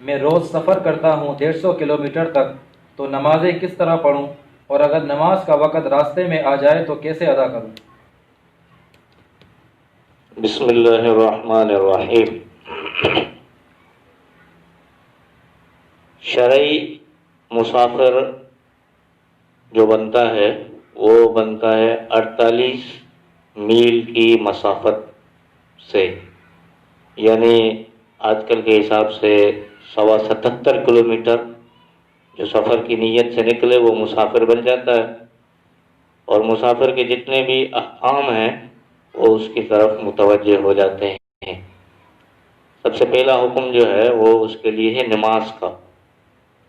میں روز سفر کرتا ہوں 150 کلومیٹر تک، تو نمازیں کس طرح پڑھوں، اور اگر نماز کا وقت راستے میں آ جائے تو کیسے ادا کروں؟ بسم اللہ الرحمن الرحیم۔ شرعی مسافر جو بنتا ہے وہ بنتا ہے 48 میل کی مسافت سے، یعنی آج کل کے حساب سے 77 کلومیٹر جو سفر کی نیت سے نکلے وہ مسافر بن جاتا ہے، اور مسافر کے جتنے بھی احکام ہیں وہ اس کی طرف متوجہ ہو جاتے ہیں۔ سب سے پہلا حکم جو ہے وہ اس کے لیے ہے نماز کا،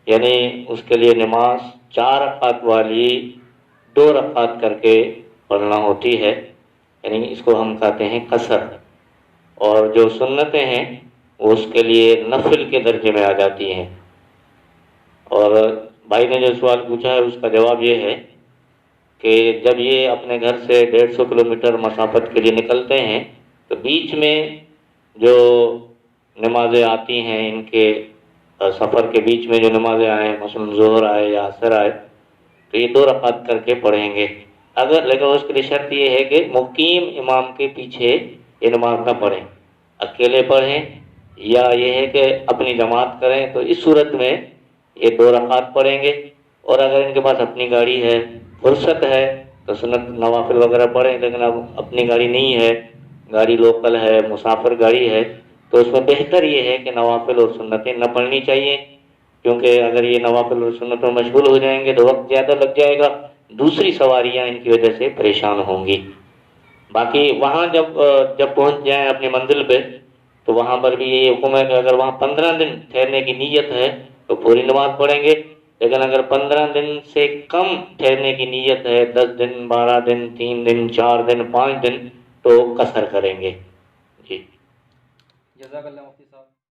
یعنی اس کے لیے نماز 4 رکعت والی 2 رکعت کر کے پڑھنا ہوتی ہے، یعنی اس کو ہم کہتے ہیں قصر، اور جو سنتیں ہیں وہ اس کے لیے نفل کے درجے میں آ جاتی ہیں۔ اور بھائی نے جو سوال پوچھا ہے اس کا جواب یہ ہے کہ جب یہ اپنے گھر سے 150 کلومیٹر مسافت کے لیے نکلتے ہیں تو بیچ میں جو نمازیں آتی ہیں ان کے سفر کے بیچ میں جو نمازیں آئیں، مثلا ظہر آئے یا عصر آئے، تو یہ 2 رکعت کر کے پڑھیں گے۔ لیکن اس کے لیے شرط یہ ہے کہ مقیم امام کے پیچھے یہ نماز نہ پڑھیں، اکیلے پڑھیں، یا یہ ہے کہ اپنی جماعت کریں، تو اس صورت میں یہ 2 رکعت پڑھیں گے۔ اور اگر ان کے پاس اپنی گاڑی ہے، فرصت ہے، تو سنت نوافل وغیرہ پڑھیں، لیکن اب اپنی گاڑی نہیں ہے، گاڑی لوکل ہے، مسافر گاڑی ہے، تو اس میں بہتر یہ ہے کہ نوافل اور سنتیں نہ پڑھنی چاہیے، کیونکہ اگر یہ نوافل اور سنتوں میں مشغول ہو جائیں گے تو وقت زیادہ لگ جائے گا، دوسری سواریاں ان کی وجہ سے پریشان ہوں گی۔ باقی وہاں جب پہنچ جائیں اپنی منزل پہ تو وہاں پر بھی یہ حکم ہے کہ اگر وہاں 15 دن ٹھہرنے کی نیت ہے تو پوری نماز پڑھیں گے، لیکن اگر 15 دن سے کم ٹھہرنے کی نیت ہے، 10 دن، 12 دن، 3 دن، 4 دن، 5 دن، تو قصر کریں گے۔ جی جزاک اللہ مفتی صاحب۔